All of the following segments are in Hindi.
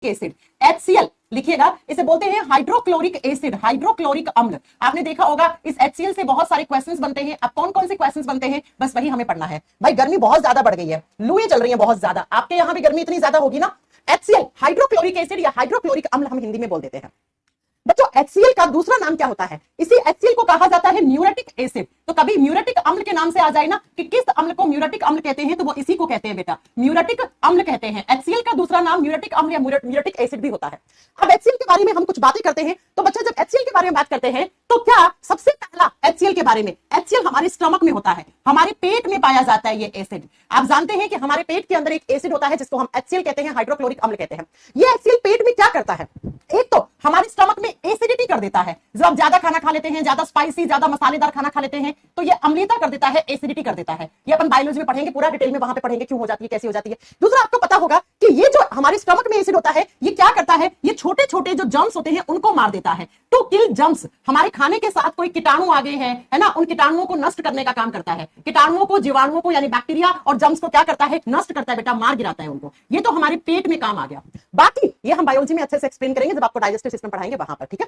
एसिड HCl लिखिएगा, इसे बोलते हैं हाइड्रोक्लोरिक एसिड, हाइड्रोक्लोरिक अम्ल। आपने देखा होगा इस HCl से बहुत सारे क्वेश्चंस बनते हैं। अब कौन कौन से क्वेश्चंस बनते हैं, बस वही हमें पढ़ना है। भाई गर्मी बहुत ज्यादा बढ़ गई है, लुएं चल रही है बहुत ज्यादा, आपके यहां भी गर्मी इतनी ज्यादा होगी ना। HCl हाइड्रोक्लोरिक एसिड या हाइड्रोक्लोरिक अम्ल हम हिंदी में बोल देते हैं। बच्चों HCl का दूसरा नाम क्या होता है, इसी HCl को कहा जाता है म्यूरेटिक एसिड। तो कभी म्यूरेटिक अम्ल के नाम से आ जाए ना कि किस अम्ल को म्यूरेटिक अम्ल कहते हैं, तो वो इसी को कहते हैं बेटा, म्यूरेटिक अम्ल कहते हैं। HCl का दूसरा नाम म्यूरेटिक अम्ल या म्यूरेटिक एसिड भी होता है। अब HCl के बारे में हम कुछ बातें करते हैं। तो बच्चा जब HCl के बारे में बात करते हैं तो क्या सबसे पहला HCl के बारे में, HCl हमारे स्टमक में होता है, हमारे पेट में पाया जाता है ये एसिड। आप जानते हैं कि हमारे पेट के अंदर एक एसिड होता है जिसको हम HCl कहते हैं, हाइड्रोक्लोरिक अम्ल कहते हैं। ये HCl पेट में क्या करता है, एक तो हमारे स्टमक में एसिडिटी कर देता है। जब आप ज्यादा खाना खा लेते हैं, ज्यादा स्पाइसी ज्यादा मसालेदार खाना खा लेते हैं, तो ये अम्लीयता कर देता है, एसिडिटी कर देता है। ये अपन बायोलॉजी में पढ़ेंगे, पूरा डिटेल में वहां पे पढ़ेंगे क्यों हो जाती है, कैसे हो जाती है। दूसरा आपको पता होगा कि ये जो हमारे स्टमक में एसिड होता है, ये क्या करता है, ये छोटे छोटे जो जर्म्स होते हैं उनको मार देता है। टू किल जर्म्स, हमारे खाने के साथ कोई कीटाणु आ गए हैं, है ना, उन कीटाणुओं को नष्ट करने का काम करता है। कीटाणुओं को, जीवाणुओं को, यानी बैक्टीरिया और जर्म्स को क्या करता है, नष्ट करता है बेटा, मार गिराता है उनको। ये तो हमारे पेट में काम आ गया। बाकी ये हम बायोलॉजी में अच्छे से एक्सप्लेन करेंगे जब आपको डाइजेस्टिव सिस्टम पढ़ाएंगे वहां पर, ठीक है,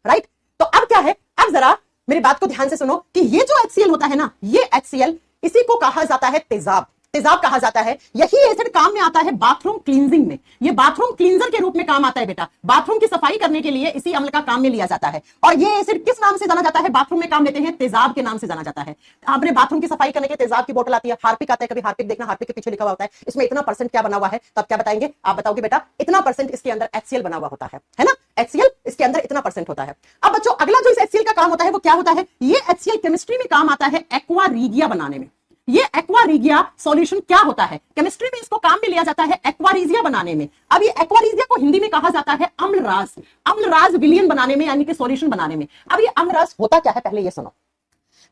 राइट। तो अब क्या है, अब जरा मेरी बात को ध्यान से सुनो कि ये जो HCl होता है ना, ये HCl, इसी को कहा जाता है तेजाब, तेजाब कहा जाता है। यही एसिड काम में आता है बाथरूम क्लींजिंग में, ये बाथरूम क्लींजर के रूप में काम आता है बेटा। बाथरूम की सफाई करने के लिए इसी अम्ल का काम में लिया जाता है। और ये एसिड किस नाम से जाना जाता है, बाथरूम में काम लेते हैं, तेजाब के नाम से जाना जाता है। आपने बाथरूम की सफाई करने के तेजाब की बोतल आती है, हार्पिक आता है, कभी हार्पिक देखना, हार्पिक के पीछे लिखा हुआ होता है इसमें इतना % क्या बना हुआ है, तब क्या बताएंगे, आप बताओगे बेटा इतना % इसके अंदर HCl बना हुआ होता है ना, HCl इसके अंदर इतना % होता है। अब बच्चों अगला जो इस HCl का काम होता है वो क्या होता है, ये HCl केमिस्ट्री में काम आता है एक्वा रीगिया बनाने में। ये एक्वा रीगिया सॉल्यूशन क्या होता है, केमिस्ट्री में इसको काम में लिया जाता है एक्वा रीजिया बनाने में। अब ये एक्वा रीजिया को हिंदी में कहा जाता है अम्लराज, अम्लराज विलियन बनाने में, यानी कि सॉल्यूशन बनाने में। अब ये अम्लराज होता क्या है, पहले ये सुनो।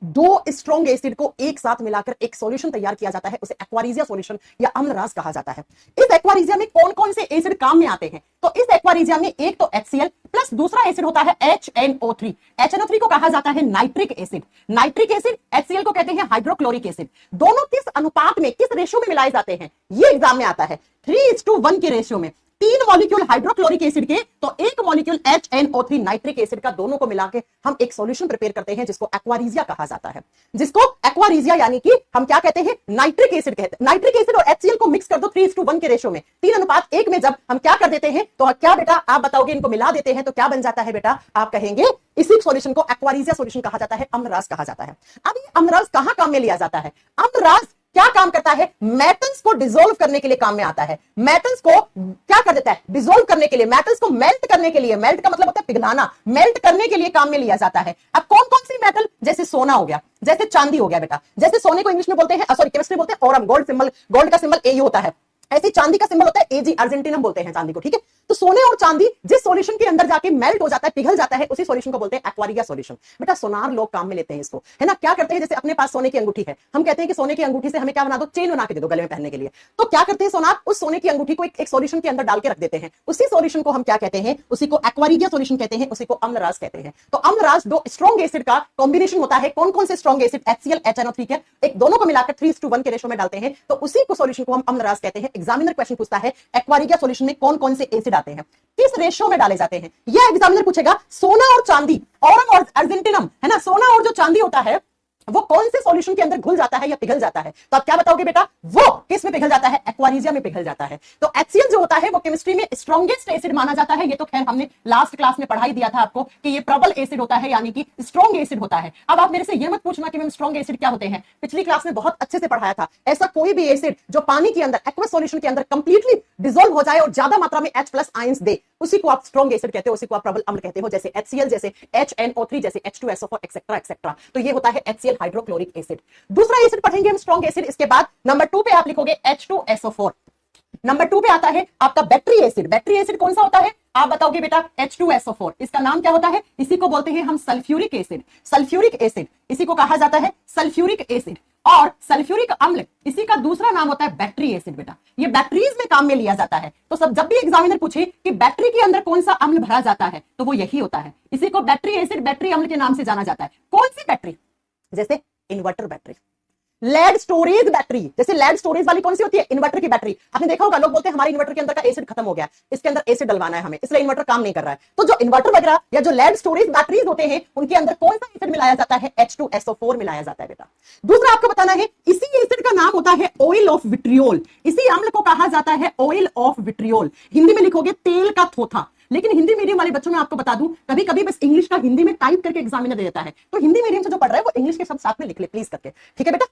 दो स्ट्रॉन्ग एसिड को एक साथ मिलाकर एक सॉल्यूशन तैयार किया जाता है, उसे एक्वारीजिया सॉल्यूशन या अम्लराज कहा जाता है। इस एक्वारीजिया में कौन कौन से एसिड काम में आते हैं, तो इस एक्वारीजिया में एक तो HCl प्लस दूसरा एसिड होता है HNO3। HNO3 को कहा जाता है nitric acid, nitric acid, HCl को कहते हैं हाइड्रोक्लोरिक एसिड। दोनों किस अनुपात में, किस रेशियो में मिलाए जाते हैं, ये एग्जाम में आता है 3:1 के रेशियो में। 3 मॉलिक्यूल हाइड्रोक्लोरिक एसिड के तो 1 मॉलिक्यूल HNO3 नाइट्रिक एसिड का, दोनों को मिलाकर हम एक सॉल्यूशन प्रिपेयर करते हैं जिसको एक्वारीजिया कहा जाता है। जिसको एक्वारीजिया यानी कि हम क्या कहते हैं, नाइट्रिक एसिड कहते हैं। नाइट्रिक एसिड और HCl को मिक्स कर दो 3:1 के रेशियो में, 3:1 में जब हम क्या कर देते हैं, तो क्या बेटा आप बताओगे, इनको मिला देते हैं तो क्या बन जाता है बेटा, आप कहेंगे इसी सॉल्यूशन को एक्वारीजिया सॉल्यूशन कहा जाता है, अम्लराज कहा जाता है। अब ये अम्लराज कहां काम में लिया जाता है, अम्लराज क्या काम करता है, मेटल्स को डिसॉल्व करने के लिए काम में आता है। मेटल्स को क्या कर देता है, डिसॉल्व करने के लिए, मेटल्स को मेल्ट करने के लिए, मेल्ट का मतलब होता है पिघलाना, मेल्ट करने के लिए काम में लिया जाता है। अब कौन कौन सी मेटल, जैसे सोना हो गया, जैसे चांदी हो गया बेटा, जैसे सोने को इंग्लिश में बोलते हैं, सॉरी केमिस्ट्री बोलते हैं ऑरम, गोल्ड सिंबल, गोल्ड का सिंबल AU होता है, ऐसे चांदी का सिंबल होता है AG, अर्जेंटीनम बोलते हैं चांदी को, ठीक है। तो सोने और चांदी जिस सॉल्यूशन के अंदर जाके मेल्ट हो जाता है, पिघल जाता है, उसी सॉल्यूशन को बोलते हैं एक्वारीजिया सॉल्यूशन। बेटा सोनार लोग काम में लेते हैं इसको, है ना। क्या करते हैं, जैसे अपने पास सोने की अंगूठी है, हम कहते हैं कि सोने की अंगूठी से हमें क्या बना दो, चेन बना के दे दो गले में पहनने के लिए। तो क्या करते हैं सोनार, उस सोने की अंगूठी को एक सॉल्यूशन के अंदर डाल के रख देते हैं, उसी सॉल्यूशन को हम क्या कहते हैं, उसी को एक्वारीजिया सॉल्यूशन कहते हैं, उसी को अम्लराज कहते हैं। तो अम्लराज दो स्ट्रॉन्ग एसिड का कॉम्बिनेशन होता है। कौन कौन से स्ट्रॉन्ग एसिड, HCl HNO3 के, एक दोनों को मिलाकर 3:1 के रेशियो में डालते हैं, तो उसी को सॉल्यूशन को हम अम्लराज कहते हैं। एग्जामिनर क्वेश्चन पूछता है एक्वारीजिया सॉल्यूशन में कौन कौन से एसिड आते हैं, किस रेशियो में डाले जाते हैं, यह एग्जामिनर पूछेगा। सोना और चांदी, ऑरम और अर्जेंटीनम, है ना, सोना और जो चांदी होता है वो कौन से सॉल्यूशन के अंदर घुल जाता है या पिघल जाता है, तो आप क्या बताओगे बेटा, वो किस में पिघल जाता है, एक्वारीजिया में पिघल जाता है। तो HCl जो होता है वो केमिस्ट्री में स्ट्रॉन्गेस्ट एसिड माना जाता है। ये तो खैर हमने लास्ट क्लास में पढ़ाई दिया था आपको कि ये प्रबल एसिड होता है, यानी कि स्ट्रॉन्ग एसिड होता है। अब आप मेरे से ये मत पूछना कि मैम स्ट्रॉन्ग एसिड क्या होते हैं, पिछली क्लास में बहुत अच्छे से पढ़ाया था। ऐसा कोई भी एसिड जो पानी के अंदर, एक्वस सॉल्यूशन के अंदर कंप्लीटली डिसॉल्व हो जाए और ज्यादा मात्रा में H+ आयंस दे, उसी को आप स्ट्रॉन्ग एसिड कहते हो, उसी को आप प्रबल अम्ल कहते हो, जैसे HCl, जैसे HNO3, जैसे H2SO4 एक्सेट्रा एक्सेट्रा। तो ये होता है HCl हाइड्रोक्लोरिक एसिड। दूसरा एसिड पढ़ेंगे हम स्ट्रॉन्ग एसिड, इसके बाद नंबर 2 पे आप लिखोगे H2SO4। नंबर 2 पे आता है आपका बैटरी एसिड। बैटरी एसिड कौन सा होता है, आप बताओगे बेटा H2SO4। इसका नाम क्या होता है, इसी को बोलते हैं हम सल्फ्यूरिक एसिड। सल्फ्यूरिक एसिड इसी को कहा जाता है सल्फ्यूरिक एसिड। और सल्फ्यूरिक अम्ल इसी का दूसरा नाम होता है बैटरी एसिड। बेटा ये बैटरीज में काम में लिया जाता है। तो सब जब भी एग्जामिनर पूछे कि बैटरी के अंदर कौन सा अम्ल भरा जाता है, तो वो यही होता है। इसी को बैटरी एसिड, बैटरी अम्ल के नाम से जाना जाता है। कौन सी बैटरी, जैसे inverter battery, lead storage battery, जैसे लेड स्टोरेज वाली कौन सी होती है, इन्वर्टर की बैटरी। आपने देखा होगा लोग बोलते हैं हमारे इन्वर्टर के अंदर का एसिड खत्म हो गया, इसके अंदर एसिड डलवाना है हमें, इसलिए इन्वर्टर काम नहीं कर रहा है। तो जो इन्वर्टर वगैरह या जो लेड स्टोरेज बैटरीज होते हैं उनके अंदर कौन सा एसिड मिलाया जाता है, H2SO4 मिलाया जाता है बेटा। दूसरा आपको बताना है, इसी एसिड का नाम होता है ऑयल ऑफ विट्रियोल। इसी अम्ल को कहा जाता है ऑयल ऑफ विट्रियोल। हिंदी में लिखोगे तेल का थोथा। लेकिन हिंदी मीडियम वाले बच्चों में आपको बता दूं, कभी कभी बस इंग्लिश का हिंदी में टाइप करके एग्जामिनर दे देता है, तो हिंदी मीडियम से जो पढ़ रहा है वो इंग्लिश के शब्द साथ में लिख ले प्लीज करके, ठीक है बेटा,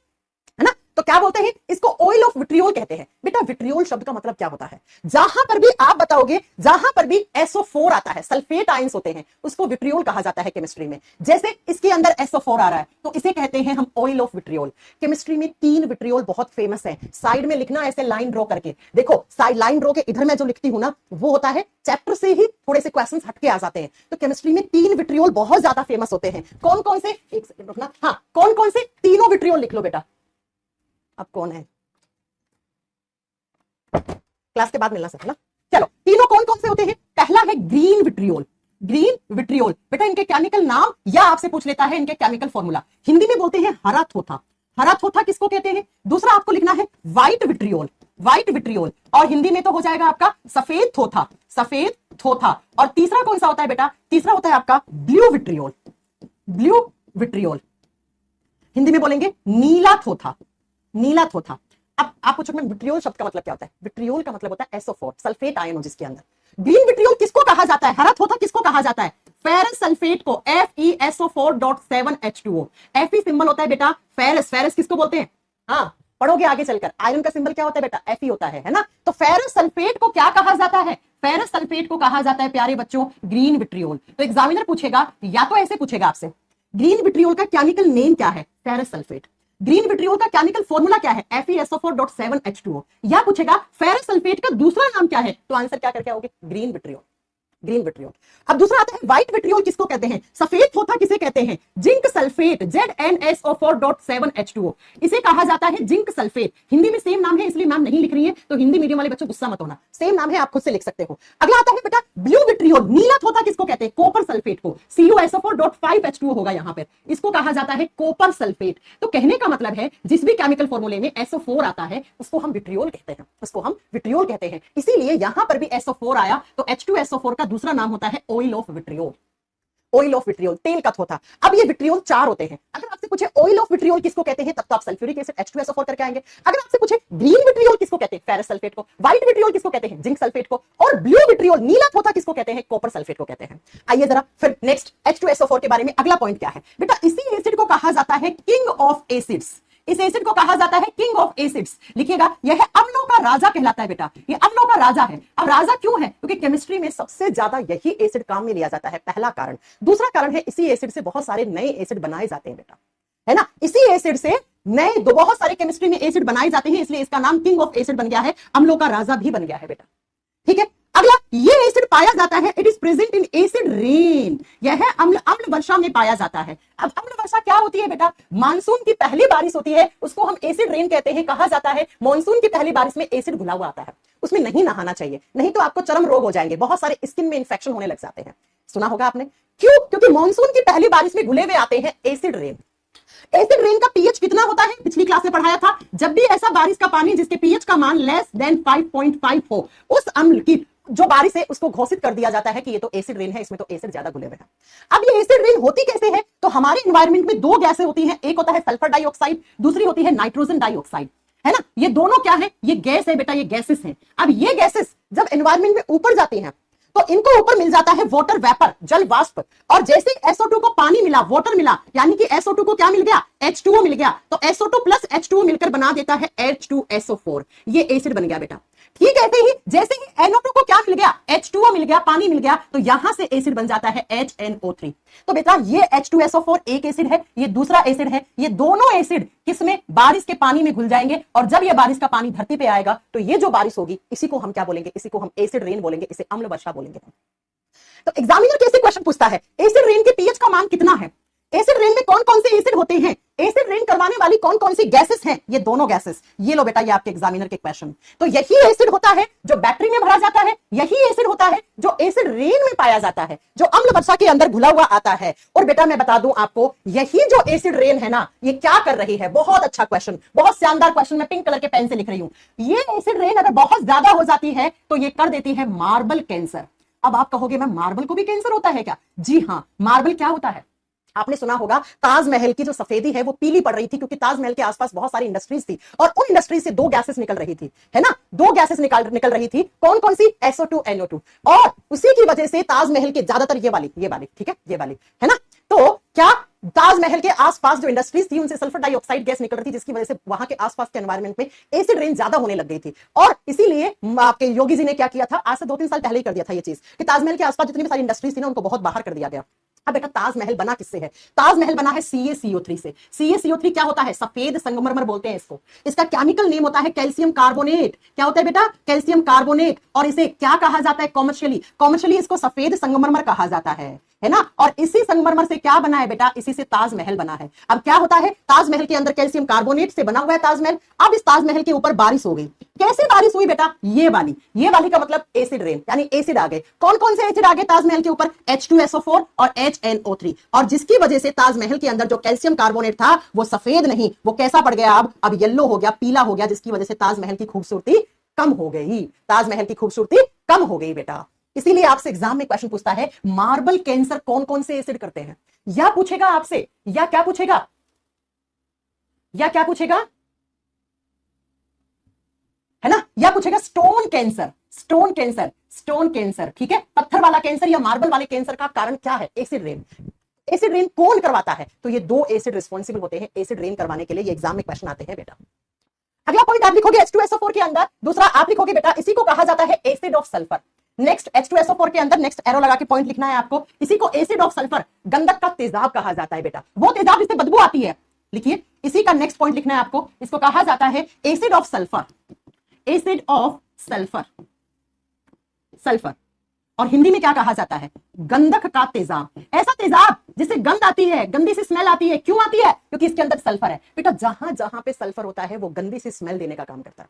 है ना। तो क्या बोलते हैं इसको, ऑयल ऑफ विट्रियोल कहते हैं बेटा। विट्रियोल शब्द का मतलब क्या होता है, जहां पर भी आप बताओगे जहां पर भी SO4 आता है, सल्फेट आयंस होते हैं, उसको विट्रियोल कहा जाता है केमिस्ट्री में। जैसे इसके अंदर SO4 आ रहा है तो इसे कहते हैं हम ऑयल ऑफ विट्रियोल। केमिस्ट्री में 3 विट्रियोल बहुत फेमस है, साइड में लिखना ऐसे लाइन ड्रॉ करके, देखो साइड लाइन ड्रॉ के इधर मैं जो लिखती हूं ना वो होता है चैप्टर से ही थोड़े से क्वेश्चंस हटके आ जाते हैं। तो केमिस्ट्री में 3 विट्रियोल बहुत ज्यादा फेमस होते हैं। कौन कौन से, एक सेकंड रुकना, हाँ कौन कौन से, तीनों विट्रियोल लिख लो बेटा। अब कौन है, क्लास के बाद मिलना सर, है ना। चलो तीनों कौन कौन से होते हैं, पहला है ग्रीन विट्रियोल। ग्रीन विट्रियोल बेटा, इनके केमिकल नाम या आपसे पूछ लेता है इनके केमिकल फॉर्मूला। हिंदी में बोलते हैं हरा थोथा। हरा थोथा किसको कहते हैं। दूसरा आपको लिखना है व्हाइट विट्रियोल। व्हाइट विट्रियोल, और हिंदी में तो हो जाएगा आपका सफेद थोथा। सफेद थोथा। और तीसरा कौन सा होता है बेटा, तीसरा होता है आपका blue vitriol. Blue vitriol, Hindi में बोलेंगे नीला थोथा। नीला थोथा। अब आप पूछोगे विट्रियोल शब्द का मतलब क्या होता है, विट्रियोल का मतलब होता है SO4, सल्फेट आयन हो जिसके अंदर। ग्रीन विट्रियोल किसको कहा जाता है, हरा थोथा किसको कहा जाता है, फेरस सल्फेट को, FeSO4.7H2O। Fe सिंबल होता है बेटा फेरस। फेरस किसको बोलते हैं, हाँ पढ़ोगे आगे चलकर। आयरन का सिंबल क्या होता है बेटा, Fe होता है ना। तो फेरस सल्फेट को क्या कहा जाता है, फेरस सल्फेट को कहा जाता है प्यारे बच्चों ग्रीन विट्रियोल। तो एग्जामिनर पूछेगा या तो ऐसे पूछेगा आपसे, ग्रीन विट्रियोल का केमिकल नेम क्या है, फेरस सल्फेट। ग्रीन विट्रियोल का केमिकल फॉर्मूला क्या है, FeSO4.7H2O। या पूछेगा फेरस सल्फेट का दूसरा नाम क्या है, तो आंसर क्या करके आओगे, ग्रीन विट्रियोल। Green vitriol. अब दूसरा आता है व्हाइट विट्रियोल, किसको कहते हैं, सफेद थोथा किसे कहते हैं, जिंक सल्फेट, ZnSO4.7H2O। इसे कहा जाता है जिंक सल्फेट। हिंदी में सेम नाम है इसलिए मैम नहीं लिख रही है, तो हिंदी मीडियम वाले बच्चों गुस्सा मत होना, सेम नाम है आप खुद से लिख सकते हो। अगला आता है बेटा ब्लू विट्रियोल। नीला थोथा किसको कहते हैं, कॉपर सल्फेट को, CuSO4.5H2O होगा यहाँ पर, इसको कहा जाता है कॉपर सल्फेट। तो कहने का मतलब है जिस भी केमिकल फॉर्मूले में SO4 आता है उसको हम विट्रियोल कहते हैं, उसको हम विट्रियोल कहते हैं। इसीलिए यहां पर भी SO4 आया तो H2SO4 का दूसरा नाम होता है oil of vitriol. Oil of vitriol, तेल का थोथा। अब ये विट्रियोल 4 होते हैं। अगर आपसे पूछे ऑयल ऑफ विट्रियोल किसको कहते हैं, तब तो आप सल्फ्यूरिक एसिड H2SO4 करके आएंगे। अगर आपसे पूछे ग्रीन विट्रियोल किसको कहते हैं, फेरस सल्फेट को। व्हाइट विट्रियोल किसको कहते हैं, जिंक सल्फेट को। और ब्लू विट्रियोल, नीला थोथा किसको कहते हैं, कॉपर सल्फेट को कहते हैं। आइए जरा फिर नेक्स्ट H2SO4 के बारे में अगला पॉइंट क्या है बेटा, इसी एसिड को कहा जाता है किंग ऑफ एसिड्स। इस एसिड को कहा जाता है किंग ऑफ एसिड्स। लिखिएगा यह अम्लों का राजा कहलाता है बेटा, ये अम्लों का राजा है। अब राजा क्यों है, क्योंकि केमिस्ट्री में सबसे ज्यादा यही एसिड काम में लिया जाता है, पहला कारण। दूसरा कारण है इसी एसिड से बहुत सारे नए एसिड बनाए जाते हैं बेटा, है ना। इसी एसिड से नए बहुत सारे केमिस्ट्री में एसिड बनाए जाते हैं, इसलिए इसका नाम किंग ऑफ एसिड बन गया है, अम्लों का राजा भी बन गया है बेटा, ठीक है। अगला, ये एसिड पाया जाता है, it is present in acid rain. यह अम्ल वर्षा में पाया जाता है। अब अम्ल वर्षा क्या होती है बेटा, मानसून की पहली बारिश होती है, उसको हम एसिड रेन कहते हैं। कहा जाता है मानसून की पहली बारिश में एसिड घुला हुआ आता है, उसमें नहीं नहाना चाहिए, नहीं तो आपको चरम रोग हो जाएंगे, बहुत सारे स्किन में इंफेक्शन होने लग जाते हैं। सुना होगा आपने, क्यों, क्योंकि मानसून की पहली बारिश में घुले हुए आते हैं एसिड रेन। एसिड रेन का पीएच कितना होता है, पिछली क्लास में पढ़ाया था। जब भी ऐसा बारिश का पानी जिसके पीएच का मान लेस देन 5.5 हो, उस अम्ल की जो बारिश है उसको घोषित कर दिया जाता है कि ये तो एसिड रेन है, इसमें तो एसिड ज्यादा घुले हुए हैं। अब ये एसिड रेन होती कैसे है, तो हमारे एनवायरनमेंट में 2 गैसें होती हैं, एक होता है सल्फर डाइऑक्साइड, दूसरी होती है नाइट्रोजन डाइऑक्साइड, है ना। ये दोनों क्या है, ये गैस है बेटा, ये गैसेस हैं। अब ये गैसेस जब एनवायरनमेंट में ऊपर जाती हैं तो इनको ऊपर मिल जाता है वाटर वेपर, जल वाष्प। और जैसे SO2 को पानी मिला, वाटर मिला, यानी कि SO2 को क्या मिल गया, H2O मिल गया, तो SO2 प्लस H2O मिलकर बना देता है H2SO4। ये एसिड बन गया बेटा। ठीक है, जैसे ही NO2 को क्या मिल गया, H2O मिल गया, पानी मिल गया, तो यहां से एसिड बन जाता है HNO3। तो बेटा ये H2SO4 एक एसिड है, ये दूसरा एसिड है। ये दोनों एसिड किसमें, बारिश के पानी में घुल जाएंगे, और जब ये बारिश का पानी धरती पे आएगा तो ये जो बारिश होगी इसी को हम क्या बोलेंगे, इसी को हम एसिड रेन बोलेंगे, इसे अम्ल वर्षा बोलेंगे। तो एग्जामिनर कैसे क्वेश्चन पूछता है, एसिड रेन के पीएच का मान कितना है। एसिड रेन में कौन कौन से एसिड होते हैं, एसिड रेन करवाने वाली कौन कौन सी गैसेस हैं? ये दोनों गैसेस, ये लो बेटा, ये आपके एग्जामिनर के क्वेश्चन। तो यही एसिड होता है जो बैटरी में भरा जाता है, यही एसिड होता है जो एसिड रेन में पाया जाता है, जो अम्ल वर्षा के अंदर घुला हुआ आता है। और बेटा मैं बता दूं आपको, यही जो एसिड रेन है ना, ये क्या कर रही है? बहुत अच्छा क्वेश्चन, बहुत शानदार क्वेश्चन, मैं पिंक कलर के पेन से लिख रही हूं। ये एसिड रेन अगर बहुत ज्यादा हो जाती है तो ये कर देती है मार्बल कैंसर। अब आप कहोगे मैम मार्बल को भी कैंसर होता है क्या? जी हां, मार्बल क्या होता है? आपने सुना होगा ताजमहल की जो सफेदी है वो पीली पड़ रही थी क्योंकि ताजमहल के आसपास बहुत सारी इंडस्ट्रीज थी और उन इंडस्ट्रीज से दो गैसेस निकल रही थी, है ना? दो गैसेस निकल रही थी। कौन कौन सी? SO2 NO2। और उसी की वजह से ताजमहल के ज्यादातर ये वाली ठीक है, ये वाली, है ना? तो क्या ताजमहल के आसपास जो इंडस्ट्रीज थी उनसे सल्फर डाइऑक्साइड गैस निकल रही थी, जिसकी वजह से वहां के आसपास के एनवायरमेंट में एसिड रेन ज्यादा होने लग गई थी। और इसीलिए आपके योगी जी ने क्या किया था, आज से 2-3 साल पहले ही कर दिया था ये चीज, कि ताजमहल के आसपास जितनी भी सारी इंडस्ट्रीज थी ना, उनको बहुत बाहर कर दिया गया। अब बेटा ताजमहल बना किससे है? ताजमहल बना है CaCO3 से। CaCO3 क्या होता है? सफेद संगमरमर बोलते हैं इसको। इसका केमिकल नेम होता है कैल्शियम कार्बोनेट। क्या होता है बेटा? Calcium carbonate. और इसे क्या कहा जाता है कॉमर्शियली इसको सफेद संगमरमर कहा जाता है ना? और इसी संगमरमर से क्या बना है बेटा? इसी से ताजमहल बना है। अब क्या होता है, ताजमहल के अंदर कैल्शियम कार्बोनेट से बना हुआ है ताजमहल। अब इस ताजमहल के ऊपर बारिश हो गई। कैसे बारिश हुई बेटा? ये वाली का मतलब एसिड रेन, यानी एसिड आ गए। कौन कौन से एसिड आ गए ताजमहल के ऊपर? H2SO4 और HNO3। और जिसकी वजह से ताजमहल के अंदर जो कैल्शियम कार्बोनेट था वो सफेद नहीं, वो कैसा पड़ गया? अब येलो हो गया, पीला हो गया, जिसकी वजह से ताजमहल की खूबसूरती कम हो गई। ताजमहल की खूबसूरती कम हो गई बेटा। इसीलिए आपसे एग्जाम में क्वेश्चन पूछता है मार्बल कैंसर कौन कौन से एसिड करते हैं, या पूछेगा आपसे, या क्या पूछेगा, है ना? या पूछेगा स्टोन कैंसर, ठीक है? पत्थर वाला कैंसर या मार्बल वाले कैंसर का कारण क्या है? Acid rain. एसिड रेन कौन करवाता है? तो ये दो एसिड रिस्पॉन्सिबल होते हैं एसिड रेन करवाने के लिए। ये एग्जाम में क्वेश्चन आते हैं बेटा। अगला पॉइंट आप लिखोगे H2SO4 के अंदर, दूसरा आप लिखोगे बेटा इसी को कहा जाता है acid of sulphur. Next H2SO4 के अंदर नेक्स्ट एरो लगा के पॉइंट लिखना है आपको, इसी को एसिड ऑफ सल्फर, गंधक का तेजाब कहा जाता है बेटा। वो तेजाब जिससे बदबू आती है, लिखिए इसी का नेक्स्ट पॉइंट लिखना है आपको, इसको कहा जाता है एसिड ऑफ सल्फर। सल्फर और हिंदी में क्या कहा जाता है? गंधक का तेजाब। ऐसा तेजाब जिससे गंध आती है, गंदी सी स्मेल आती है। क्यों आती है? क्योंकि इसके अंदर सल्फर है बेटा। जहां जहां पे सल्फर होता है वो गंदी सी स्मेल देने का काम करता है।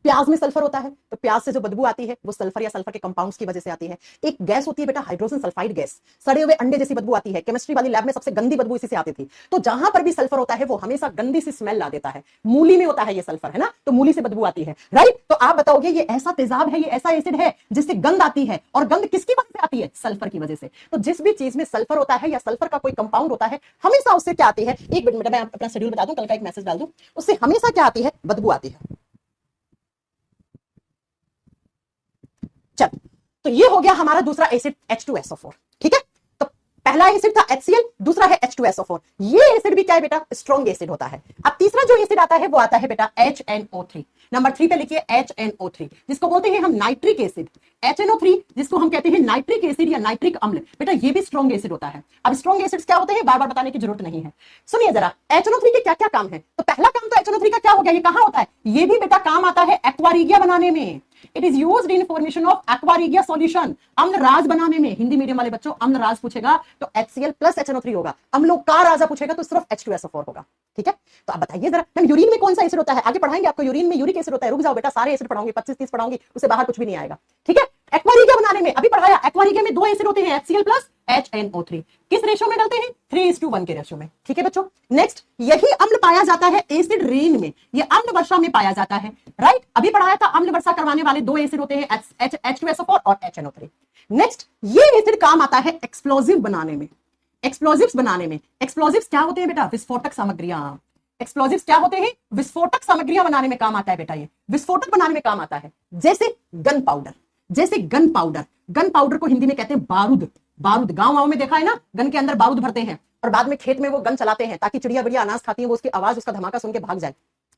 प्याज में सल्फर होता है तो प्याज से जो बदबू आती है वो सल्फर या सल्फर के कंपाउंड्स की वजह से आती है। एक गैस होती है बेटा हाइड्रोजन सल्फाइड गैस, सड़े हुए अंडे जैसी बदबू आती है। केमिस्ट्री वाली लैब में सबसे गंदी बदबू इसी से आती थी। तो जहां पर भी सल्फर होता है वो हमेशा गंदी सी स्मेल ला देता है। मूली में होता है ये सल्फर, है ना? तो मूली से बदबू आती है, राइट? तो आप बताओगे ये ऐसा तेजाब है, ये ऐसा एसिड है जिससे गंध आती है, और गंध किसकी वजह से आती है? सल्फर की वजह से। तो जिस भी चीज में सल्फर होता है या सल्फर का कोई कंपाउंड होता है, हमेशा उससे क्या आती है? एक मिनट मैं अपना शेड्यूल बता दूं, कल का एक मैसेज डाल दूं, उससे हमेशा क्या आती है? बदबू आती है। चल, तो ये हो गया हमारा दूसरा एसिड H2SO4, ठीक है? तो पहला एसिड था HCl, दूसरा है H2SO4। ये एसिड भी क्या है बेटा? स्ट्रॉन्ग एसिड होता है। अब तीसरा जो एसिड आता है वो आता है बेटा HNO3। नंबर 3 पे लिखिए HNO3, जिसको बोलते हैं हम नाइट्रिक एसिड। HNO3 जिसको हम कहते हैं नाइट्रिक एसिड या नाइट्रिक अम्ल, बेटा ये भी स्ट्रॉन्ग एसिड होता है। अब स्ट्रॉन्ग एसिड्स क्या होते हैं बार बार बताने की जरूरत नहीं है, सुनिए जरा। HNO3 के क्या क्या काम है? तो पहला काम तो HNO3 का क्या हो गया? ये कहां होता है? ये भी बेटा काम आता है एक्वारिगिया बनाने में। It is used in formation of aqua regia solution, अम्ल राज बनाने में। हिंदी मीडियम वाले बच्चों, अम्ल राज पूछेगा तो HCl प्लस HNO3 होगा। अम्लों का राजा पूछेगा तो सिर्फ H2SO4 होगा, ठीक है? तो अब बताइए जरा, मैम यूरिन में कौन सा एसिड होता है? आगे पढ़ाएंगे आपको, यूरिन में यूरिक एसिड होता है। रुक जाओ बेटा, सारे एसिड पढ़ाऊंगी, 25-30 पढ़ाऊंगी, उससे बाहर कुछ भी नहीं आएगा, ठीक है? एक्वारिगिया बनाने में अभी पढ़ाया, एक्वारिगिया में दो एसिड होते हैं HCl प्लस HNO3। किस रेशो में डालते हैं? 3:1 के रेशो में, ठीक है बच्चों? नेक्स्ट, यही अम्ल पाया जाता है एसिड रेन में, ये अम्ल वर्षा में पाया जाता है, राइट? अभी पढ़ाया था अम्ल वर्षा करवाने वाले दो एसिड होते हैं H2SO4 और HNO3। नेक्स्ट, ये एसिड काम आता है एक्सप्लोजिव बनाने में। एक्सप्लोजिव्स बनाने में, एक्सप्लोजिव्स क्या होते हैं बेटा? विस्फोटक सामग्रियां। एक्सप्लोजिव्स क्या होते हैं? विस्फोटक सामग्रियां बनाने में काम आता है बेटा। ये विस्फोटक बनाने में काम आता है, जैसे गन पाउडर। गन पाउडर को हिंदी में कहते हैं बारूद। गांव में देखा है ना, गन के अंदर बारूद भरते हैं और बाद में खेत में वो गन चलाते हैं ताकि चिड़िया बिड़िया अनाज खाती है, वो उसकी आवाज, उसका धमाका सुन के भाग जाए,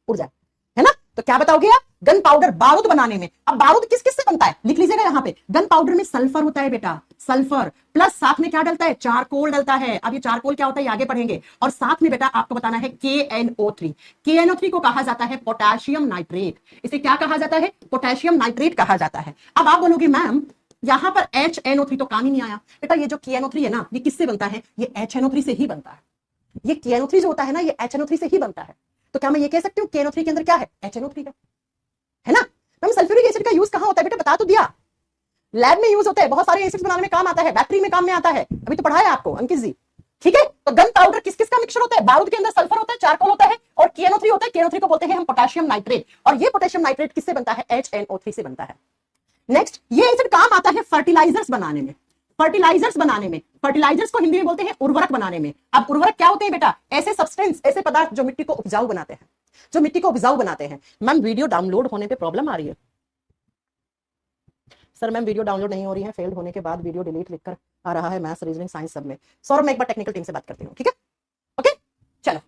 उड़ जाए, है ना? तो क्या बताओगे आप? गन पाउडर, बारूद बनाने में। अब बारूद किस किस से बनता है? लिख लीजिएगा यहाँ पे। गन पाउडर में सल्फर होता है बेटा, सल्फर प्लस साथ में क्या डलता है? चारकोल डलता है। अब ये चारकोल क्या होता है ये आगे पढ़ेंगे। और साथ में बेटा आपको बताना है KNO3। KNO3 को कहा जाता है पोटेशियम नाइट्रेट। इसे क्या कहा जाता है? पोटेशियम नाइट्रेट कहा जाता है। अब आप बोलोगे मैम यहां पर HNO3 तो काम ही नहीं आया। बेटा ये जो KNO3 है ना, ये किससे बनता है? ये HNO3 से ही बनता है। ये KNO3 जो होता है ना, ये HNO3 से ही बनता है। तो क्या मैं ये कह सकती हूँ KNO3 के अंदर क्या है? HNO3 है ना। मैम सल्फ्यूरिक एसिड का यूज कहाँ होता है बेटा? बता तो दिया, लैब में यूज होता है, बहुत सारे एसिड्स बनाने में काम आता है, बैटरी में काम में आता है, अभी तो पढ़ाया आपको अंकित जी। ठीक है, तो गन पाउडर किस किस का मिक्सचर होता है? बारूद के अंदर सल्फर होता है, चारकोल होता है और KNO3 होता है। KNO3 को बोलते हैं हम पोटेशियम नाइट्रेट, और ये पोटेशियम नाइट्रेट किससे बनता है? HNO3 से बनता है। नेक्स्ट, ये एसिड काम आता है फर्टिलाइजर्स बनाने में। फर्टिलाइजर्स बनाने में, फर्टिलाइजर्स को हिंदी में बोलते हैं उर्वरक बनाने में। अब उर्वरक क्या होते हैं बेटा? ऐसे सब्सटेंस, ऐसे पदार्थ जो मिट्टी को उपजाऊ बनाते हैं, जो मिट्टी को उपजाऊ बनाते हैं। मैम वीडियो डाउनलोड होने पे प्रॉब्लम आ रही है सर। मैम वीडियो डाउनलोड नहीं हो रही है, फेल्ड होने के बाद वीडियो डिलीट लिखकर आ रहा है, मैथ्स, रीजनिंग, साइंस सब में। सौरभ मैं एक बार टेक्निकल टीम से बात करती हूँ, ठीक है? ओके चलो,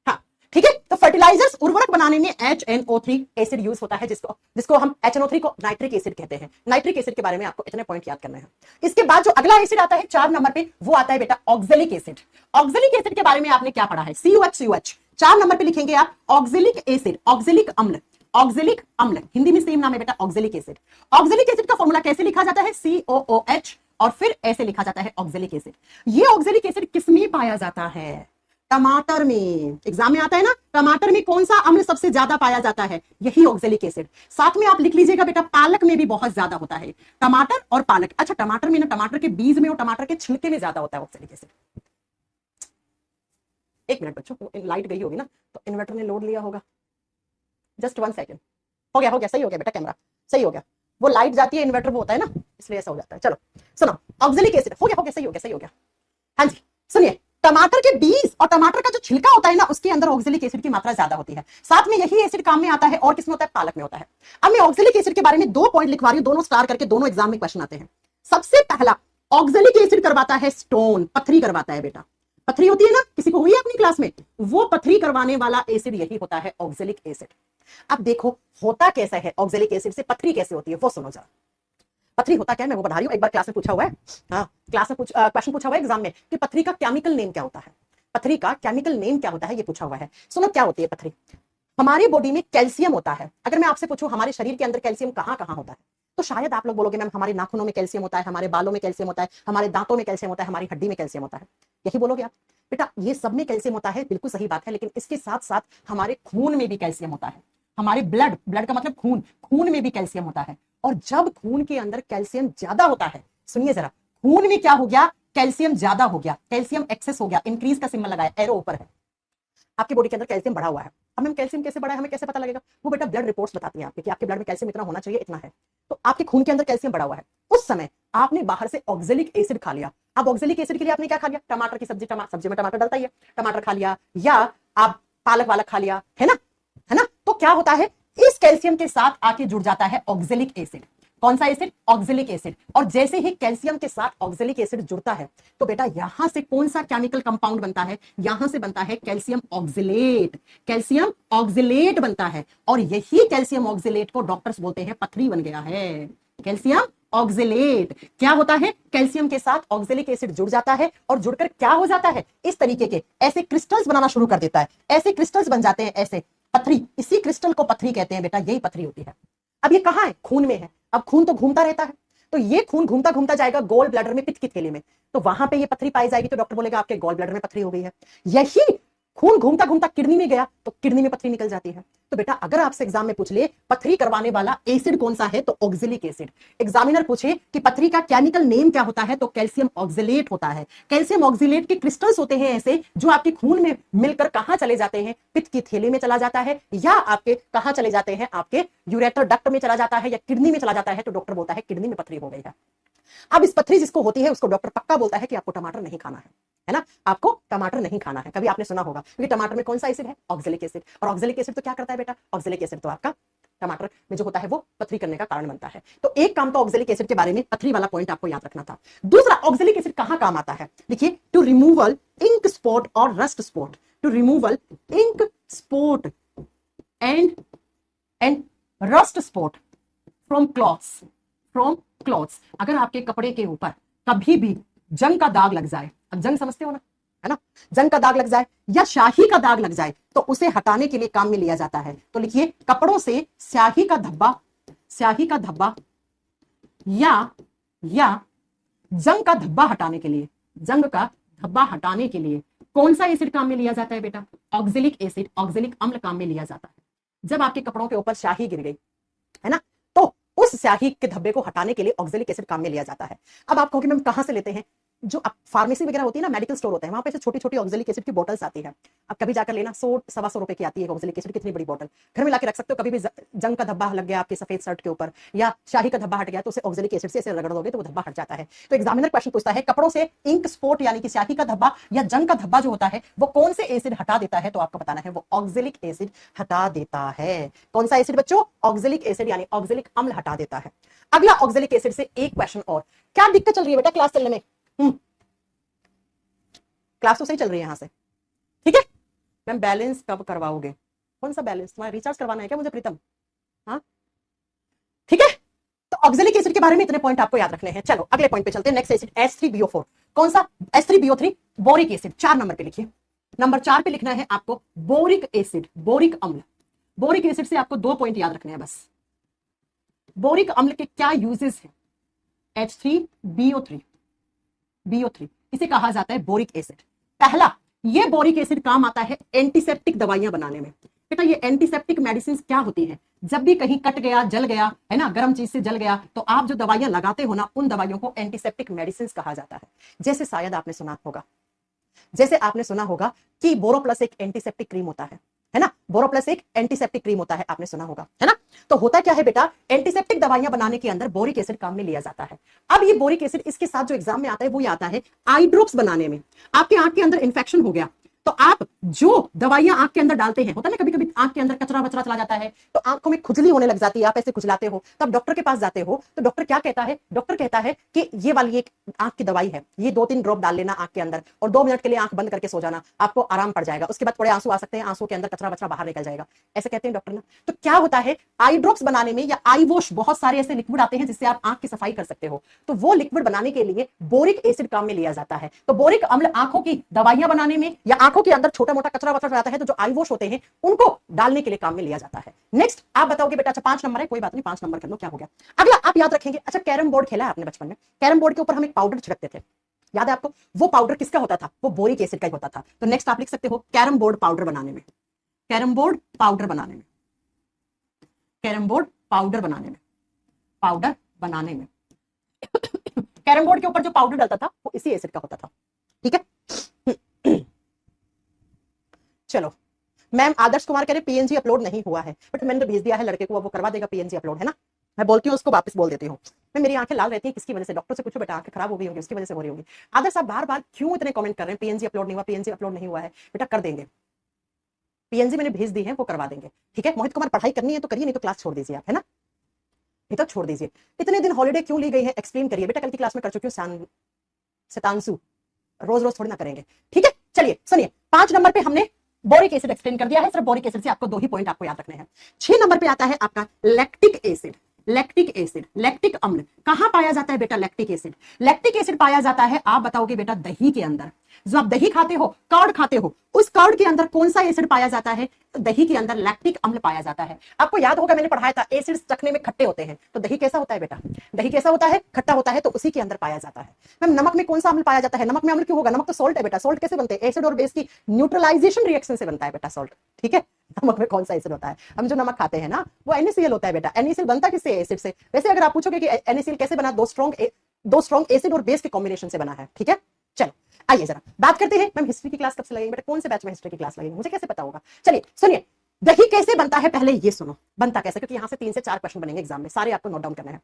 हाँ ठीक है। तो फर्टिलाइजर्स, उर्वरक बनाने में HNO3 एसिड यूज होता है, जिसको हम HNO3 को नाइट्रिक एसिड कहते हैं। नाइट्रिक एसिड के बारे में आपको इतने पॉइंट याद करने हैं। इसके बाद जो अगला एसिड आता है 4 नंबर पे, वो आता है बेटा ऑक्जेलिक एसिड। ऑक्जेलिक एसिड के बारे में आपने क्या पढ़ा है? COH 4 नंबर पे लिखेंगे आप ऑक्जेलिक एसिड, ऑक्जेलिक अम्ल। ऑक्जेलिक अम्ल हिंदी में सेम नाम है बेटा, ऑक्जेलिक एसिड। ऑक्जेलिक एसिड का फॉर्मूला कैसे लिखा जाता है? COOH, और फिर ऐसे लिखा जाता है ऑक्जेलिक एसिड। ये ऑक्जेलिक एसिड किसमें पाया जाता है? टमाटर में। एग्जाम में आता है ना, टमाटर में कौन सा अम्ल सबसे ज्यादा पाया जाता है? यही ऑक्जेलिक एसिड। साथ में आप लिख लीजिएगा बेटा, पालक में भी बहुत ज्यादा होता है। टमाटर और पालक, अच्छा टमाटर में ना, टमाटर के बीज में और टमाटर के छिलके में ज्यादा होता है ऑक्जेलिक एसिड। एक मिनट बच्चों, लाइट गई होगी ना, तो इन्वर्टर ने लोड लिया होगा। Just 1 second. हो गया, सही हो गया बेटा, कैमरा सही हो गया। वो लाइट जाती है, इन्वर्टर वो होता है ना, इसलिए ऐसा हो जाता है। चलो सुनो, ऑक्जेलिक एसिड हो गया, सही हो गया। हाँ जी सुनिए, टमाटर के बीज और टमाटर का जो छिलका होता है ना, उसके अंदर ऑक्जेलिक एसिड की मात्रा ज्यादा होती है। साथ में यही एसिड काम में आता है, और किसमें होता है? पालक में होता है। अब मैं ऑक्जेलिक एसिड के बारे में 2 पॉइंट लिखवा रही हूं, दोनों स्टार करके, दोनों एग्जाम में क्वेश्चन आते हैं। सबसे पहला, ऑक्जेलिक एसिड करवाता है स्टोन, पथरी करवाता है बेटा। पथरी होती है ना, किसी को हुई है अपनी क्लास में? वो पथरी करवाने वाला एसिड यही होता है ऑक्जेलिक एसिड। अब देखो होता कैसा है ऑक्जेलिक एसिड से, पथरी कैसे होती है वो सुनो जरा। पथरी होता क्या है मैं वो बता रही हूं, एक बार क्लास में पूछा हुआ है, हाँ क्लास में क्वेश्चन पूछा हुआ है एग्जाम में कि पथरी का केमिकल नेम क्या होता है? पथरी का केमिकल नेम क्या होता है, ये पूछा हुआ है। सुनो क्या होती है पथरी। हमारी बॉडी में कैल्शियम होता है। अगर मैं आपसे पूछूं हमारे शरीर के अंदर कैल्शियम कहां कहां होता है, तो शायद आप लोग बोलोगे मैम हमारे नाखूनों में कैल्शियम होता है, हमारे बालों में कैल्शियम होता है, हमारे दांतों में कैल्शियम होता है, हमारी हड्डी में कैल्शियम होता है, यही बोलोगे आप। बेटा ये सब में कैल्शियम होता है, बिल्कुल सही बात है, लेकिन इसके साथ साथ हमारे खून में भी कैल्शियम होता है। हमारे ब्लड का मतलब खून, खून में भी कैल्शियम होता है। और जब खून के अंदर कैल्शियम ज्यादा होता है, सुनिए जरा, खून में क्या हो गया? कैल्शियम ज्यादा हो गया, कैल्शियम एक्सेस हो गया, इंक्रीज का सिंबल लगाया, एरो ऊपर है। आपकी बॉडी के अंदर कैल्शियम बढ़ा हुआ है। अब मैम कैल्शियम कैसे बढ़ा है, हमें कैसे पता लगेगा? वो बेटा ब्लड रिपोर्ट्स बताती हैं आपके कि आपके ब्लड में कैल्शियम इतना होना चाहिए, इतना है। तो आपके खून के अंदर कैल्शियम बढ़ा हुआ है, उस समय आपने बाहर से ऑक्जेलिक एसिड खा लिया। अब ऑक्जेलिक एसिड के लिए आपने क्या खा लिया? टमाटर की सब्जी, सब्जी में टमाटर डलता ही है, टमाटर खा लिया, या आप पालक वालक खा लिया, है ना। तो क्या होता है, इस कैल्शियम के साथ आके जुड़ जाता है ऑक्जेलिक एसिड। कौन सा एसिड? Oxalic acid. और जैसे ही कैल्शियम के साथ ऑक्जेलिक एसिड जुड़ता है, तो बेटा यहां से कौन सा केमिकल कंपाउंड बनता है? यहां से बनता है कैल्शियम ऑक्जेलेट। कैल्शियम ऑक्जेलेट बनता है, और यही कैल्शियम ऑक्जेलेट को डॉक्टर्स बोलते हैं पथरी बन गया है। कैल्शियम ऑक्जेलेट क्या होता है? कैल्शियम के साथ ऑक्जेलिक एसिड जुड़ जाता है, और जुड़कर क्या हो जाता है? इस तरीके के ऐसे क्रिस्टल्स बनाना शुरू कर देता है। ऐसे क्रिस्टल्स बन जाते हैं, ऐसे पथरी। इसी क्रिस्टल को पथरी कहते हैं बेटा, यही पथरी होती है। अब ये कहां है? खून में है। अब खून तो घूमता रहता है, तो ये खून घूमता घूमता जाएगा गोल ब्लैडर में, पित्त की थैली में, तो वहां पे ये पथरी पाई जाएगी, तो डॉक्टर बोलेगा आपके गोल ब्लैडर में पथरी हो गई है। यही खून घूमता घूमता किडनी में गया, तो किडनी में पथरी निकल जाती है। तो बेटा अगर आपसे एग्जाम में पूछ ले पथरी करवाने वाला एसिड कौन सा है, तो ऑक्जेलिक एसिड। एग्जामिनर पूछे कि पथरी का केमिकल नेम क्या होता है, तो कैल्शियम ऑक्जेलेट होता है। कैल्शियम ऑक्जेलेट के क्रिस्टल्स होते हैं ऐसे, जो आपके खून में मिलकर कहां चले जाते हैं? पित्त की थैली में चला जाता है, या आपके कहां चले जाते हैं? आपके यूरेटर डक्ट में चला जाता है, या किडनी में चला जाता है, तो डॉक्टर बोलता है किडनी में पथरी हो गई है। अब इस पथरी जिसको होती है उसको डॉक्टर पक्का बोलता है कि आपको टमाटर नहीं खाना है ना, आपको टमाटर नहीं खाना है। कभी आपने सुना होगा, क्योंकि टमाटर में कौन सा एसिड है? Oxalic acid. और ऑक्जेलिक एसिड तो क्या करता है बेटा? ऑक्जेलिक एसिड तो आपका टमाटर में जो होता है वो पथरी करने का कारण बनता है। तो एक काम तो ऑक्जेलिक एसिड के बारे में, पथरी वाला पॉइंट आपको याद रखना था। दूसरा, ऑक्जेलिक एसिड कहां काम आता है? देखिए, टू रिमूवल इंक स्पॉट और rust spot. To removal ink spot and rust spot from clothes. अगर आपके कपड़े के ऊपर कभी भी जंग का दाग लग जाए, अब जंग समझते हो ना, है ना, जंग का दाग लग जाए या स्याही का दाग लग जाए, तो उसे हटाने के लिए काम में लिया जाता है। तो लिखिए, कपड़ों से स्याही का धब्बा या जंग का धब्बा हटाने के लिए, जंग का धब्बा हटाने के लिए कौन सा एसिड काम में लिया जाता है बेटा? ऑक्जेलिक एसिड, ऑक्जेलिक अम्ल काम में लिया जाता है। जब आपके कपड़ों के ऊपर स्याही गिर गई है ना, तो उस स्याही के धब्बे को हटाने के लिए ऑक्जेलिक एसिड काम में लिया जाता है। अब आप कहोगे मैम कहां से लेते हैं? जो फार्मेसी वगैरह होती है ना, मेडिकल स्टोर होते हैं, वहां पे से छोटी छोटी ऑक्जेलिक एसिड की बोतल्स आती है। अब कभी जाकर लेना, 100-125 रुपए की आती है ऑक्जेलिक एसिड, कितनी बड़ी बोतल, घर में लाके रख सकते हो। कभी भी जंग का धब्बा लग गया आपके सफेद शर्ट के ऊपर या शाही का धब्बा हट गया, तो उसे ऑक्जेलिक एसिड से ऐसे रगड़ दोगे तो वो धब्बा हट जाता है। तो एग्जामिनर क्वेश्चन पूछता है कपड़ों से इंक स्पॉट यानी कि स्याही का धब्बा या जंग का धब्बा जो होता है वो कौन से एसिड हटा देता है? तो आपको बताना है वो ऑक्जेलिक एसिड हटा देता है। कौन सा एसिड बच्चों? ऑक्जेलिक एसिड यानी ऑक्जेलिक अम्ल हटा देता है। अगला ऑक्जेलिक एसिड से एक क्वेश्चन और। क्या दिक्कत चल रही है बेटा क्लास चलने में? क्लास तो सही चल रही है यहां से, ठीक है मैम? बैलेंस कब करवाओगे? कौन सा बैलेंस? तुम्हारा रिचार्ज करवाना है क्या मुझे प्रीतम? हाँ ठीक है। तो ऑक्जेलिक एसिड के बारे में इतने पॉइंट आपको याद रखने हैं। चलो अगले पॉइंट पे चलते हैं। Next acid H3BO4। कौन सा? H3BO3 boric acid. 4 नंबर पे लिखिए। नंबर 4 पे लिखना है आपको बोरिक एसिड, बोरिक अम्ल। बोरिक एसिड से आपको 2 पॉइंट याद रखने हैं बस। बोरिक अम्ल के क्या यूजेस हैं? H3BO3, BO3 इसे कहा जाता है बोरिक एसिड। पहला, ये बोरिक एसिड काम आता है एंटीसेप्टिक दवाइयां बनाने में। बेटा ये एंटीसेप्टिक मेडिसिन क्या होती है? जब भी कहीं कट गया, जल गया है ना, गर्म चीज से जल गया, तो आप जो दवाइयां लगाते हो ना, उन दवाइयों को एंटीसेप्टिक मेडिसिन कहा जाता है। जैसे शायद आपने सुना होगा, जैसे आपने सुना होगा कि बोरोप्लस एक एंटीसेप्टिक क्रीम होता है ना, बोरोप्लस एक एंटीसेप्टिक क्रीम होता है, आपने सुना होगा है ना। तो होता क्या है बेटा, एंटीसेप्टिक दवाइयां बनाने के अंदर बोरिक एसिड काम में लिया जाता है। अब ये बोरिक एसिड इसके साथ जो एग्जाम में आता है वो आता है आई ड्रॉप्स बनाने में। आपके आंख के अंदर इंफेक्शन हो गया तो आप जो दवाइयां आंख के अंदर डालते हैं, होता है ना कभी कभी आंख के अंदर कचरा वचरा चला जाता है तो आंखों में खुजली होने लग जाती है, आप ऐसे खुजलाते हो, तब डॉक्टर के पास जाते हो तो डॉक्टर क्या कहता है? डॉक्टर कहता है कि ये वाली एक आंख की दवाई है, ये 2-3 ड्रॉप डाल लेना आंख के अंदर और 2 मिनट के लिए आंख बंद करके सो जाना, आपको आराम पड़ जाएगा। उसके बाद थोड़े आंसू आ सकते हैं, आंसू के अंदर कचरा वचरा बाहर निकल जाएगा, ऐसे कहते हैं डॉक्टर ना। तो क्या होता है, आई ड्रॉप्स बनाने में या आई वॉश, बहुत सारे ऐसे लिक्विड आते हैं जिससे आप आंख की सफाई कर सकते हो, तो वो लिक्विड बनाने के लिए बोरिक एसिड काम में लिया जाता है। तो बोरिक अम्ल आंखों की दवाइयां बनाने में या आंखों के अंदर छोटा मोटा कचरा वचरा जाता है तो जो आई वॉश होते हैं उनको डालने के लिए काम में लिया जाता है। नेक्स्ट आप बताओगे बेटा, अच्छा 5 नंबर है, कोई बात नहीं 5 नंबर कर लो, क्या हो गया। अगला आप याद रखेंगे, अच्छा कैरम बोर्ड खेला है आपने बचपन में, कैरम बोर्ड के ऊपर हम एक पाउडर छिड़कते थे, याद है आपको? वो पाउडर किसका होता था? वो बोरिक एसिड का ही होता था। तो नेक्स्ट आप लिख सकते हो कैरम बोर्ड पाउडर बनाने में, कैरम बोर्ड पाउडर बनाने में, कैरम बोर्ड पाउडर बनाने में, पाउडर बनाने में कैरम बोर्ड के ऊपर जो पाउडर डलता था वो इसी एसिड का होता था, ठीक है। चलो मैम आदर्श कुमार कह रहे पीएनजी अपलोड नहीं हुआ है, बट मैंने तो भेज दिया है लड़के को, वो करवा देगा पीएनजी अपलोड, है ना। मैं बोलती हूँ उसको, वापस बोल देती हूँ मैं, मेरी आंखें लाल रहती है किसकी वजह से? डॉक्टर से पूछो बेटा, आंखें खराब हो गई होंगी, उसकी वजह से हो रही होगी। आदर्श साहब बार बार क्यों इतने कमेंट कर रहे हैं पीएनजी अपलोड नहीं हुआ, पीएनजी अपलोड नहीं हुआ है? बेटा कर देंगे, पीएनजी मैंने भेज दी है, वो करवा देंगे, ठीक है। मोहित कुमार पढ़ाई करनी है तो करिए, नहीं तो क्लास छोड़ दीजिए आप, है ना, नहीं तो छोड़ दीजिए। इतने दिन हॉलीडे क्यों ली गई है, एक्सप्लेन करिए बेटा, कल की क्लास में कर चुकी हूँ शतांशु, रोज रोज थोड़ी ना करेंगे, ठीक है। चलिए सुनिए, 5 नंबर पे हमने बोरिक एसिड एक्सप्लेन कर दिया है, सिर्फ बोरिक एसिड से आपको 2 ही पॉइंट आपको याद रखने हैं। 6 नंबर पे आता है आपका lactic acid, lactic acid, lactic अम्ल। कहां पाया जाता है बेटा लैक्टिक एसिड? लैक्टिक एसिड पाया जाता है, आप बताओगे बेटा, दही के अंदर। जो आप दही खाते हो, कर्ड खाते हो, उस कर्ड के अंदर कौन सा एसिड पाया जाता है? दही के अंदर लैक्टिक अम्ल पाया जाता है। आपको याद होगा मैंने पढ़ाया था एसिड्स चखने में खट्टे होते हैं, तो दही कैसा होता है बेटा? दही कैसा होता है? खट्टा होता है, तो उसी के अंदर पाया जाता है। मैम नमक में कौन सा अम्ल पाया जाता है? नमक में अम्ल क्यों होगा? नमक तो सॉल्ट है बेटा, सॉल्ट कैसे बनते हैं? एसिड और बेस की न्यूट्रलाइजेशन रिएक्शन से बनता है बेटा सॉल्ट, ठीक है। नमक में कौन सा एसिड होता है? हम जो नमक खाते हैं ना वो NaCl होता है बेटा। NaCl बनता किससे? एसिड से। वैसे अगर आप पूछोगे कि NaCl कैसे बना, दो स्ट्रॉन्ग एसिड और बेस के कॉम्बिनेशन से बना है, ठीक है। चलो आइए जरा बात करते हैं, मैम हिस्ट्री की क्लास कब से लगेगी बेटा? कौन से बैच में हिस्ट्री की क्लास लगेगी, मुझे कैसे पता होगा? चलिए सुनिए, दही कैसे बनता है पहले ये सुनो, बनता कैसे, क्योंकि यहां से 3 से 4 क्वेश्चन बनेंगे एग्जाम में, सारे आपको नोट डाउन करना है।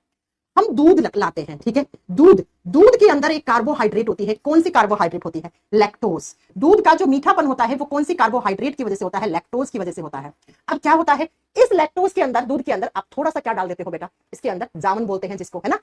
हम दूध लाते हैं, ठीक है, दूध के अंदर एक कार्बोहाइड्रेट होती है, कौन सी कार्बोहाइड्रेट होती है? लैक्टोज। दूध का जो मीठापन होता है वो कौन सी कार्बोहाइड्रेट की वजह से होता है? लैक्टोज की वजह से होता है। अब क्या होता है इस लैक्टोज के अंदर, दूध के अंदर आप थोड़ा सा क्या डाल देते हो बेटा? इसके अंदर जामुन बोलते हैं जिसको, है ना,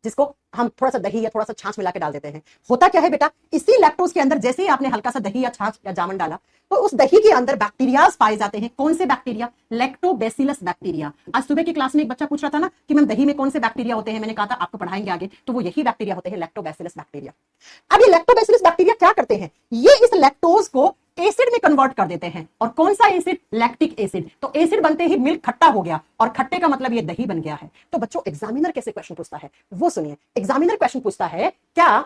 जिसको हम थोड़ा सा दही या थोड़ा सा छाछ मिला के डाल देते हैं। होता क्या है बेटा, इसी लैक्टोज के अंदर जैसे ही आपने हल्का सा दही या छाछ या जामुन डाला तो उस दही के अंदर बैक्टीरियाज पाए जाते हैं। कौन से बैक्टीरिया? Lactobacillus bacteria. आज सुबह की क्लास में एक बच्चा पूछ रहा था ना कि मैम दही में कौन से बैक्टीरिया होते हैं, मैंने कहा था आपको पढ़ाएंगे आगे, तो वो यही बैक्टीरिया होते हैं, लैक्टोबैसिलस बैक्टीरिया। अब ये लैक्टोबैसिलस बैक्टीरिया क्या करते हैं, ये इस लैक्टोज को एसिड में कन्वर्ट कर देते हैं। और कौन सा एसिड? Lactic acid. तो एसिड बनते ही मिल्क खट्टा हो गया, और खट्टे का मतलब ये दही बन गया है। तो बच्चों एग्जामिनर कैसे क्वेश्चन पूछता है वो सुनिए। एग्जामिनर क्वेश्चन पूछता है, क्या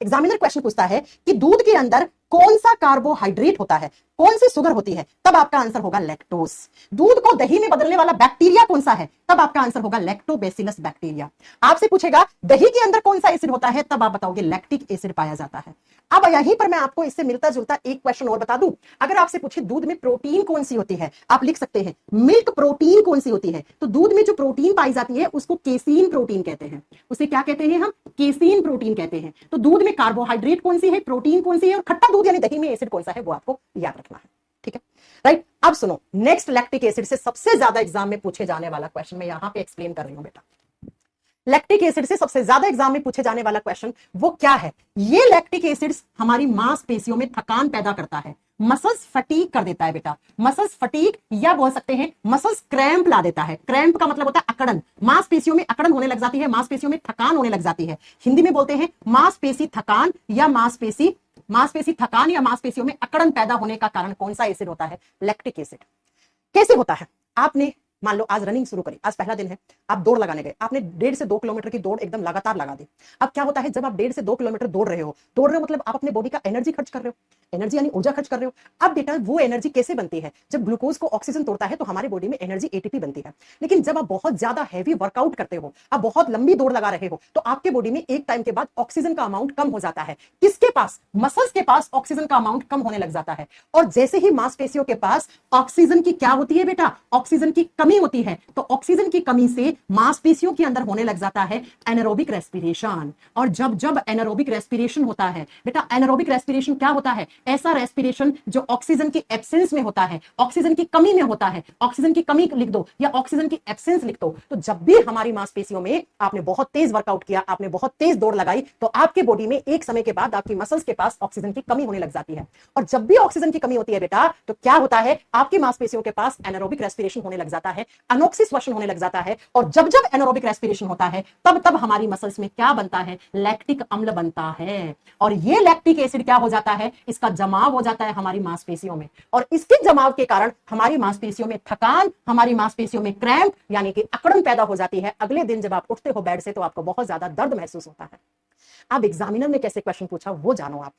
एग्जामिनर क्वेश्चन पूछता है कि दूध के अंदर कौन सा कार्बोहाइड्रेट होता है, कौन सी शुगर होती है, तब आपका आंसर होगा लैक्टोज। दूध को दही में बदलने वाला बैक्टीरिया कौन सा है, तब आपका आंसर होगा लैक्टोबैसिलस बैक्टीरिया। आपसे पूछेगा दही के अंदर कौन सा एसिड होता है, तब आप बताओगे लैक्टिक एसिड पाया जाता है। अब यहीं पर मैं आपको इससे मिलता जुलता एक क्वेश्चन और बता दूं। अगर आपसे पूछे दूध में प्रोटीन कौन सी होती है, आप लिख सकते हैं मिल्क प्रोटीन कौन सी होती है। तो दूध में जो प्रोटीन पाई जाती है उसको केसीन प्रोटीन कहते हैं। उसे क्या कहते हैं हम, केसीन प्रोटीन कहते हैं। तो दूध में कार्बोहाइड्रेट कौन सी है, प्रोटीन कौन सी है, और खट्टा दूध यानी दही में एसिड कौन सा है, वो आपको याद रखना है। ठीक है, राइट। अब सुनो, नेक्स्ट लैक्टिक एसिड से सबसे ज्यादा एग्जाम में पूछे जाने वाला क्वेश्चन मैं यहां पे एक्सप्लेन कर रही हूं बेटा। लैक्टिक एसिड से सबसे ज्यादा एग्जाम में पूछे जाने वाला क्वेश्चन वो क्या है। ये लैक्टिक एसिड्स हमारी मांसपेशियों में थकान पैदा करता है, मसल्स फटीग कर देता है बेटा। मसल्स फटीग या बोल सकते हैं मसल्स क्रैम्प ला देता है। क्रैम्प का मतलब होता है अकड़न, मांसपेशियों में अकड़न होने लग जाती है, मांसपेशियों में थकान होने लग जाती है। हिंदी में बोलते हैं मांसपेशी थकान या मांसपेशी थकान या मांसपेशियों में अकड़न पैदा होने का कारण कौन सा एसिड होता है, लैक्टिक एसिड। कैसे होता है, आपने मान लो आज रनिंग शुरू करी, आज पहला दिन है, आप दौड़ लगाने गए, आपने 1.5 से 2 किलोमीटर की दौड़ एकदम लगातार लगा दी। अब क्या होता है, जब आप 1.5 से 2 किलोमीटर दौड़ रहे हो मतलब आप अपने बॉडी का एनर्जी खर्च कर रहे हो, एनर्जी यानी ऊर्जा खर्च कर रहे हो। अब बेटा वो एनर्जी कैसे बनती है, जब ग्लूकोज को ऑक्सीजन तोड़ता है तो हमारे बॉडी में एनर्जी एटीपी बनती है। लेकिन जब आप बहुत ज्यादा हैवी वर्कआउट करते हो, आप बहुत लंबी दौड़ लगा रहे हो, तो आपके बॉडी में एक टाइम के बाद ऑक्सीजन का अमाउंट कम हो जाता है। किसके पास, मसल्स के पास ऑक्सीजन का अमाउंट कम होने लग जाता है। और जैसे ही मांसपेशियों के पास ऑक्सीजन की क्या होती है बेटा, ऑक्सीजन की कमी होती है, तो ऑक्सीजन की कमी से मांसपेशियों के अंदर होने लग जाता है एनारोबिक रेस्पिरेशन। और जब जब एनारोबिक रेस्पिरेशन होता है बेटा, एनारोबिक रेस्पिरेशन क्या होता है, ऐसा रेस्पिरेशन जो ऑक्सीजन की एब्सेंस में होता है, ऑक्सीजन की कमी में होता है। ऑक्सीजन की कमी लिख दो या ऑक्सीजन की एब्सेंस लिख दो। तो जब भी हमारी मांसपेशियों में आपने बहुत तेज वर्कआउट किया, आपने बहुत तेज दौड़ लगाई, तो आपके बॉडी में एक समय के बाद आपकी मसल्स के पास ऑक्सीजन की कमी होने लग जाती है। और जब भी ऑक्सीजन की कमी होती है बेटा, तो क्या होता है, आपकी मांसपेशियों के पास एनारोबिक रेस्पिरेशन होने लग जाता है, अनोक्सिस होने लग जाता है। और जब जब एनारोबिक रेस्पिरेशन होता है, तब तब हमारी मसल्स में क्या बनता है, लैक्टिक अम्ल बनता है। और ये लैक्टिक एसिड क्या हो जाता है, इसका जमाव हो जाता है हमारी मांसपेशियों में। और इसके जमाव के कारण हमारी मांसपेशियों में थकान, हमारी मांसपेशियों में क्रैम्प यानी कि अकड़न पैदा हो जाती है। अगले दिन जब आप उठते हो बेड से, तो आपको बहुत ज्यादा दर्द महसूस होता है। अब एग्जामिनर ने कैसे क्वेश्चन पूछा वो जानो आप।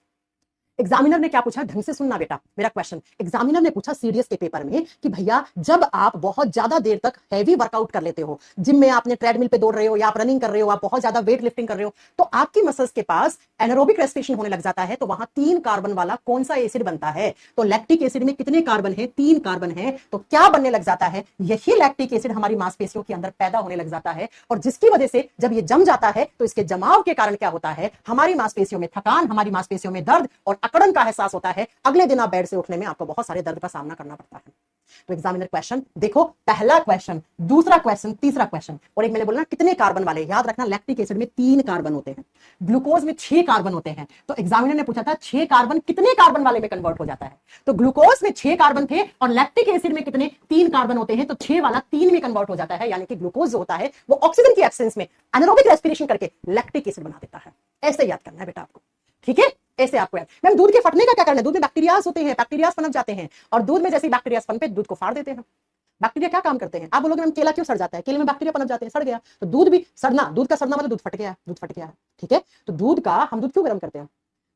एग्जामिनर ने क्या पूछा, ढंग से सुनना बेटा मेरा क्वेश्चन। एग्जामिनर ने पूछा सीडीएस के पेपर में कि भैया जब आप बहुत ज्यादा देर तक हैवी वर्कआउट कर लेते हो, जिम में आपने ट्रेडमिल पे दौड़ रहे हो या आप रनिंग कर रहे हो, आप बहुत ज्यादा वेट लिफ्टिंग कर रहे हो, तो आपकी मसल्स के पास एनारोबिक रेस्पिरेशन होने लग जाता है, तो वहां 3 कार्बन वाला कौन सा एसिड बनता है। तो लैक्टिक एसिड में कितने कार्बन है, 3 कार्बन है। तो क्या बनने लग जाता है, यही लैक्टिक एसिड हमारी मांसपेशियों के अंदर पैदा होने लग जाता है। और जिसकी वजह से जब ये जम जाता है, तो इसके जमाव के कारण क्या होता है, हमारी मांसपेशियों में थकान, हमारी मांसपेशियों में दर्द और अकड़न का एहसास होता है। अगले दिन आप बेड से उठने में आपको बहुत सारे दर्द का सामना करना पड़ता है। तो एग्जामिनर क्वेश्चन देखो, पहला क्वेश्चन, दूसरा क्वेश्चन, तीसरा क्वेश्चन। और एक मैंने बोला कितने कार्बन वाले, याद रखना लैक्टिक एसिड में 3 कार्बन होते हैं, ग्लूकोज में 6 कार्बन होते हैं। तो एग्जामिनर ने पूछा था 6 कार्बन कितने कार्बन वाले में कन्वर्ट हो जाता है। तो ग्लूकोज में 6 कार्बन थे और लैक्टिक एसिड में कितने, 3 कार्बन होते हैं। तो 6 वाला 3 में कन्वर्ट हो जाता है, यानी कि ग्लूकोज जो होता है वो ऑक्सीजन की एब्सेंस में एनारोबिक रेस्पिरेशन करके लैक्टिक एसिड बना देता है। ऐसे याद करना है बेटा आपको, ठीक है, ऐसे आपको याद। मैम दूध के फटने का क्या करना है, दूध में बैक्टीरियाज होते हैं, बैक्टीरियाज पनप जाते हैं और दूध में जैसे बैक्टीरियाज पनपे दूध को फाड़ देते हैं। बैक्टीरिया क्या काम करते हैं, आप बोलोगे मैम केला क्यों सड़ जाता है, केले में बैक्टीरिया पनप जाते हैं, सड़ गया। तो दूध भी सड़ना, दूध का सड़ना मतलब दूध फट गया, दूध फट गया है, ठीक है। तो दूध का हम दूध क्यों गर्म करते हैं,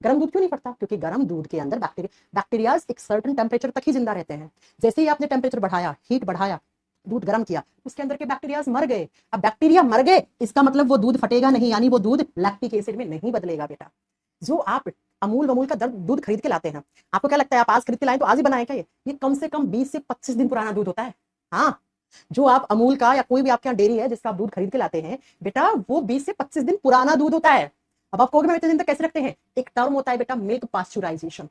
गर्म दूध क्यों नहीं फटता, क्योंकि गर्म दूध के अंदर बैक्टीरियाज एक सर्टेन टेम्परेचर तक ही जिंदा रहते हैं। जैसे ही आपने टेम्परेचर बढ़ाया, हीट बढ़ाया, दूध गर्म किया, उसके अंदर के बैक्टीरियाज मर गए। अब बैक्टीरिया मर गए, इसका मतलब वो दूध फटेगा नहीं, यानी वो दूध लैक्टिक एसिड में नहीं बदलेगा बेटा। जो आप अमूल वमूल का दूध खरीद के लाते हैं, आपको क्या लगता है आप आज खरीद के लाए तो आज ही बनाए क्या, ये कम से कम 20 से 25 दिन पुराना दूध होता है। हाँ, जो आप अमूल का या कोई भी आपके यहाँ डेयरी है जिसका आप दूध खरीद के लाते हैं बेटा, वो 20 से 25 दिन पुराना दूध होता है। अब आप कहोगे मैं इतने दिन तक कैसे रखते हैं, एक टर्म होता है बेटा मिल्क पास्चुराइजेशन,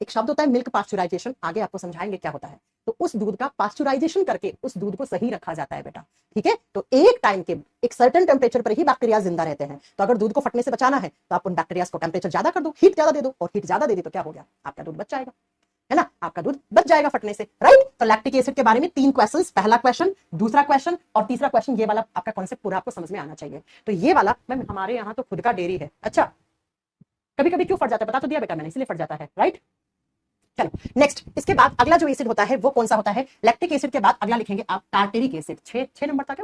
एक शब्द होता है मिल्क पास्चुराइजेशन, आगे आपको समझाएंगे क्या होता है। तो उस दूध का पास्चुराइजेशन करके उस दूध को सही रखा जाता है बेटा, ठीक है। तो एक टाइम के एक सर्टेन टेम्परेचर पर ही बैक्टीरिया जिंदा रहते हैं। तो अगर दूध को फटने से बचाना है तो आप उन बैक्टीरिया को टेम्परेचर ज्यादा कर दो, हीट ज्यादा दे दो, और हीट ज्यादा दे दी तो क्या हो गया, आपका दूध बच जाएगा, है ना, आपका दूध बच जाएगा फटने से, राइट। तो लैक्टिक एसिड के बारे में 3 क्वेश्चंस, पहला क्वेश्चन, दूसरा क्वेश्चन और तीसरा क्वेश्चन। ये वाला आपका कॉन्सेप्ट पूरा आपको समझ में आना चाहिए। तो ये वाला मैम हमारे यहाँ तो खुद का डेयरी है, अच्छा कभी कभी क्यों फट जाता है, बता तो दिया बेटा मैंने, इसलिए फट जाता है, राइट। चलो नेक्स्ट, इसके बाद अगला जो एसिड होता है वो कौन सा होता है, लैक्टिक एसिड के बाद अगला लिखेंगे आप टार्टेरिक एसिड। 6 नंबर तक है वो।